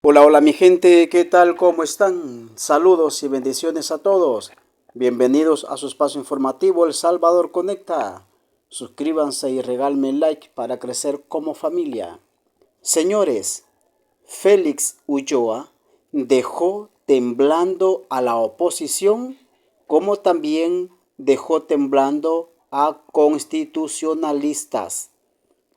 Hola, hola mi gente, ¿qué tal? ¿Cómo están? Saludos y bendiciones a todos. Bienvenidos a su espacio informativo El Salvador Conecta. Suscríbanse y regálenme like para crecer como familia. Señores, Félix Ulloa dejó temblando a la oposición, como también dejó temblando a constitucionalistas.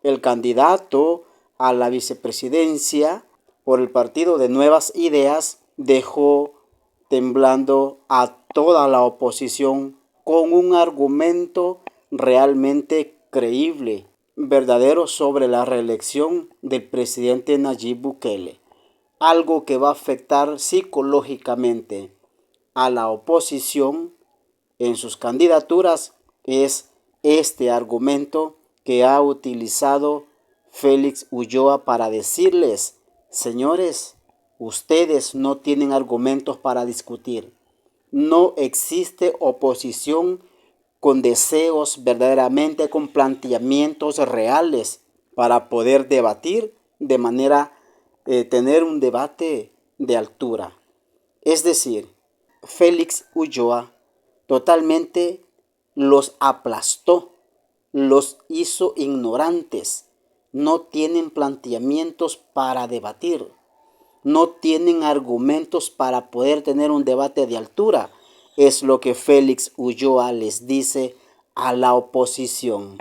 El candidato a la vicepresidencia por el Partido de Nuevas Ideas dejó temblando a toda la oposición con un argumento realmente creíble, verdadero, sobre la reelección del presidente Nayib Bukele. Algo que va a afectar psicológicamente a la oposición en sus candidaturas es este argumento que ha utilizado Félix Ulloa para decirles: señores, ustedes no tienen argumentos para discutir. No existe oposición con deseos verdaderamente, con planteamientos reales para poder debatir de manera, tener un debate de altura. Es decir, Félix Ulloa totalmente los aplastó, los hizo ignorantes. No tienen planteamientos para debatir, no tienen argumentos para poder tener un debate de altura. Es lo que Félix Ulloa les dice a la oposición.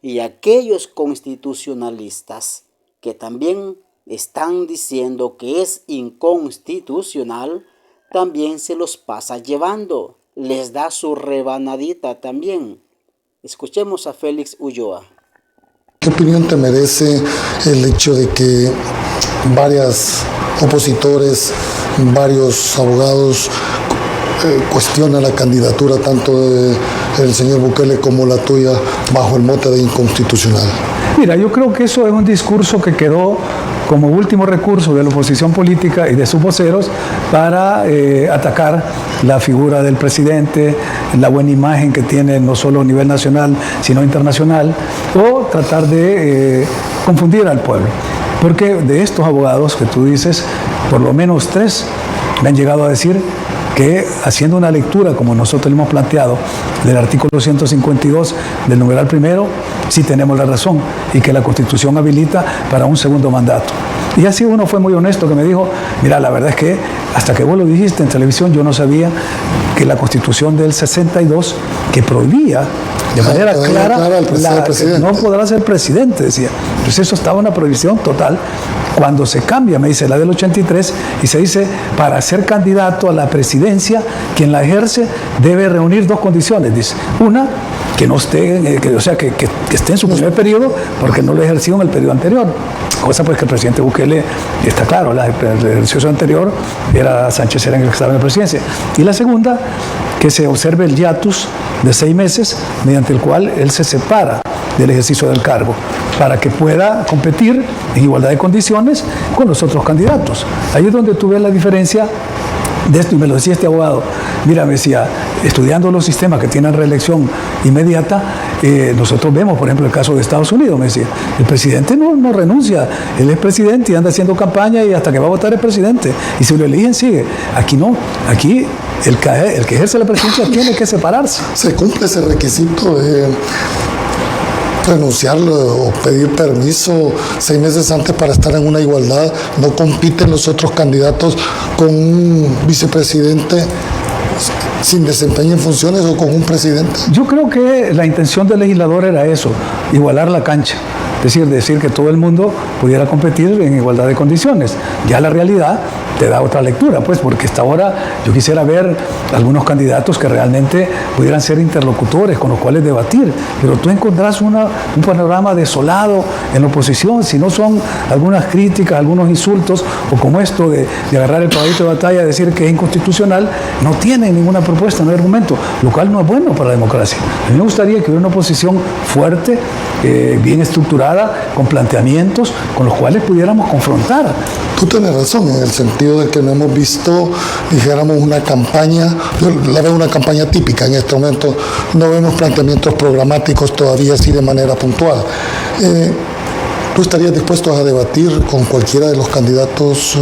Y aquellos constitucionalistas que también están diciendo que es inconstitucional, también se los pasa llevando. Les da su rebanadita también. Escuchemos a Félix Ulloa. ¿Qué opinión te merece el hecho de que varios opositores, varios abogados cuestionan la candidatura tanto del señor Bukele como la tuya bajo el mote de inconstitucional? Mira, yo creo que eso es un discurso que quedó como último recurso de la oposición política y de sus voceros para atacar la figura del presidente, la buena imagen que tiene no solo a nivel nacional, sino internacional, o tratar de confundir al pueblo. Porque de estos abogados que tú dices, por lo menos 3 me han llegado a decir que, haciendo una lectura como nosotros hemos planteado del artículo 152 del numeral primero, sí tenemos la razón y que la Constitución habilita para un segundo mandato. Y así uno fue muy honesto que me dijo: mira, la verdad es que hasta que vos lo dijiste en televisión yo no sabía que la Constitución del 62, que prohibía de manera clara que no podrá ser presidente, decía. Entonces eso estaba en una prohibición total. Cuando se cambia, me dice, la del 83, y se dice: para ser candidato a la presidencia, quien la ejerce debe reunir 2 condiciones. Dice: una, que no esté, que esté en su primer periodo, porque no lo ejerció en el periodo anterior. Cosa pues que el presidente Bukele, está claro, el ejercicio anterior era Sánchez Serén el que estaba en la presidencia. Y la segunda, que se observe el hiatus de 6 meses, mediante el cual él se separa del ejercicio del cargo, para que pueda competir en igualdad de condiciones con los otros candidatos. Ahí es donde tú ves la diferencia de esto, y me lo decía este abogado. Mira, me decía, estudiando los sistemas que tienen reelección inmediata, nosotros vemos, por ejemplo, el caso de Estados Unidos. Me decía, el presidente no renuncia, él es presidente y anda haciendo campaña y hasta que va a votar es presidente, y si lo eligen sigue. Aquí no, aquí el que ejerce la presidencia tiene que separarse. ¿Se cumple ese requisito de renunciarlo o pedir permiso 6 meses antes para estar en una igualdad? ¿No compiten los otros candidatos con un vicepresidente sin desempeño en funciones o con un presidente? Yo creo que la intención del legislador era eso, igualar la cancha. Es decir que todo el mundo pudiera competir en igualdad de condiciones. Ya la realidad te da otra lectura, pues, porque hasta ahora yo quisiera ver algunos candidatos que realmente pudieran ser interlocutores con los cuales debatir, pero tú encontrás un panorama desolado en la oposición, si no son algunas críticas, algunos insultos, o como esto de agarrar el caballito de batalla y decir que es inconstitucional, no tienen ninguna propuesta, no hay argumento, lo cual no es bueno para la democracia. A mí me gustaría que hubiera una oposición fuerte, bien estructurada, con planteamientos con los cuales pudiéramos confrontar. Tú tienes razón en el sentido de que no hemos visto, dijéramos, una campaña, yo la veo una campaña típica en este momento, no vemos planteamientos programáticos todavía así de manera puntual. ¿Tú estarías dispuesto a debatir con cualquiera de los candidatos?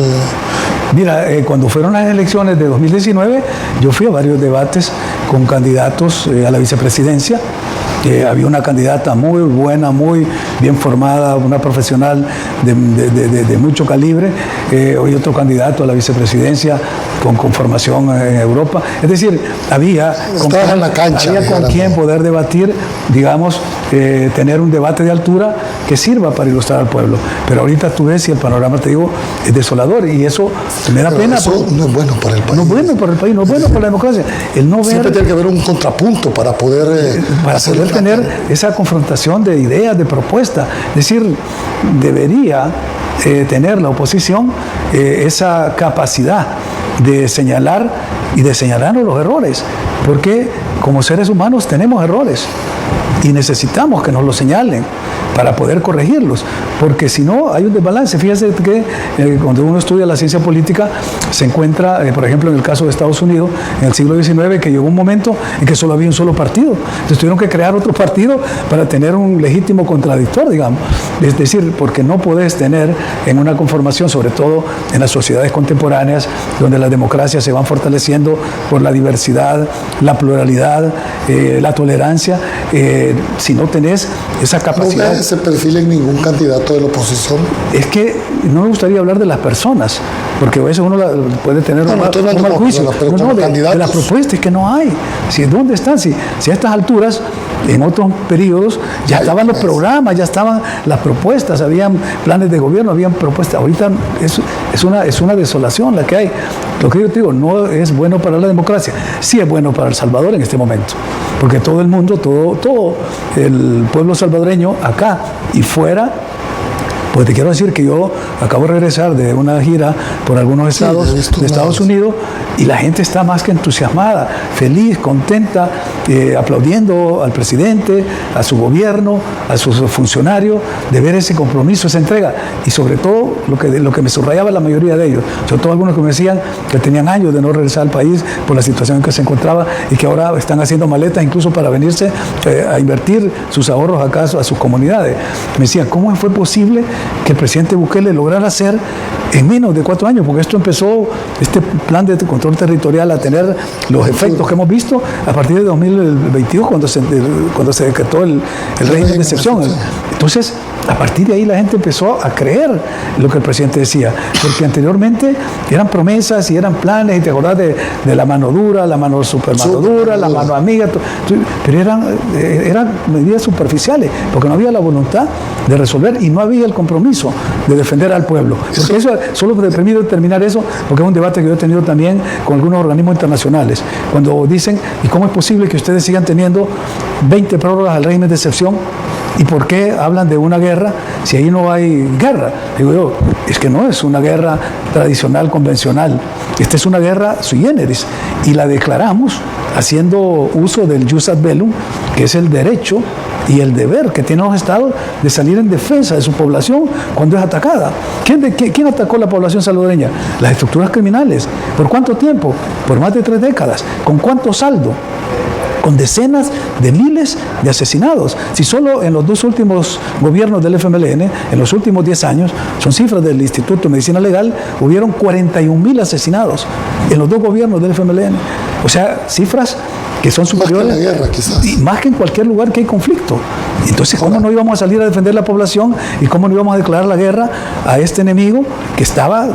Mira, cuando fueron las elecciones de 2019, yo fui a varios debates con candidatos a la vicepresidencia. Había una candidata muy buena, muy bien formada, una profesional de mucho calibre, hoy otro candidato a la vicepresidencia con formación en Europa. Es decir, había con quién poder debatir, digamos, tener un debate de altura que sirva para ilustrar al pueblo. Pero ahorita tú ves y el panorama, te digo, es desolador, y eso me da pena. Eso no es bueno para el país. No es bueno para el país, no es bueno para la democracia. Siempre tiene que haber un contrapunto para poder tener esa confrontación de ideas, de propuestas. Es decir, debería tener la oposición esa capacidad de señalar y de señalarnos los errores, porque como seres humanos tenemos errores y necesitamos que nos los señalen para poder corregirlos, porque si no hay un desbalance. Fíjese que cuando uno estudia la ciencia política se encuentra, por ejemplo, en el caso de Estados Unidos, en el siglo XIX, que llegó un momento en que solo había un solo partido. Entonces tuvieron que crear otro partido para tener un legítimo contradictor, digamos. Es decir, porque no podés tener en una conformación, sobre todo en las sociedades contemporáneas, donde las democracias se van fortaleciendo por la diversidad, la pluralidad, la tolerancia, si no tenés esa capacidad. ¿No ese perfil en ningún candidato de la oposición? Es que no me gustaría hablar de las personas, porque a veces uno puede tener un mal juicio. De las propuestas que no hay. ¿Dónde están? Si a estas alturas, en otros periodos, ya estaban los programas, ya estaban las propuestas, habían planes de gobierno, habían propuestas. Ahorita es una desolación la que hay. Lo que yo te digo, no es bueno para la democracia. Sí es bueno para El Salvador en este momento, porque todo el mundo, todo el pueblo salvadoreño, acá y fuera. Pues te quiero decir que yo acabo de regresar de una gira por algunos estados de Estados Unidos, y la gente está más que entusiasmada, feliz, contenta, aplaudiendo al presidente, a su gobierno, a sus funcionarios, de ver ese compromiso, esa entrega. Y sobre todo, lo que me subrayaba la mayoría de ellos, sobre todo algunos que me decían que tenían años de no regresar al país por la situación en que se encontraba, y que ahora están haciendo maletas incluso para venirse a invertir sus ahorros acá a sus comunidades. Me decían, ¿cómo fue posible que el presidente Bukele lograra hacer en menos de 4 años? Porque esto empezó, este plan de control territorial, a tener los efectos que hemos visto a partir de 2022, cuando se decretó el régimen de excepción. Entonces, a partir de ahí la gente empezó a creer lo que el presidente decía, porque anteriormente eran promesas y eran planes, y te acordás de la mano dura, la mano super mano dura, la mano amiga, pero eran medidas superficiales, porque no había la voluntad de resolver y no había el compromiso de defender al pueblo. Porque eso, solo me permite terminar eso, porque es un debate que yo he tenido también con algunos organismos internacionales, cuando dicen, ¿y cómo es posible que ustedes sigan teniendo 20 prórrogas al régimen de excepción? ¿Y por qué hablan de una guerra si ahí no hay guerra? Digo yo, es que no es una guerra tradicional, convencional. Esta es una guerra sui generis, y la declaramos haciendo uso del jus ad bellum, que es el derecho y el deber que tienen los estados de salir en defensa de su población cuando es atacada. ¿Quién atacó la población salvadoreña? Las estructuras criminales. ¿Por cuánto tiempo? Por más de 3 décadas. ¿Con cuánto saldo? Con decenas de miles de asesinados. Si solo en los 2 últimos gobiernos del FMLN, en los últimos 10 años, son cifras del Instituto de Medicina Legal, hubieron 41,000 asesinados en los 2 gobiernos del FMLN. O sea, cifras que son superiores, más que la guerra, quizás, y más que en cualquier lugar que hay conflicto. Entonces, ¿cómo no íbamos a salir a defender la población, y cómo no íbamos a declarar la guerra a este enemigo que estaba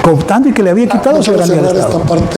cooptando y que le había quitado soberanía al Estado? Esta parte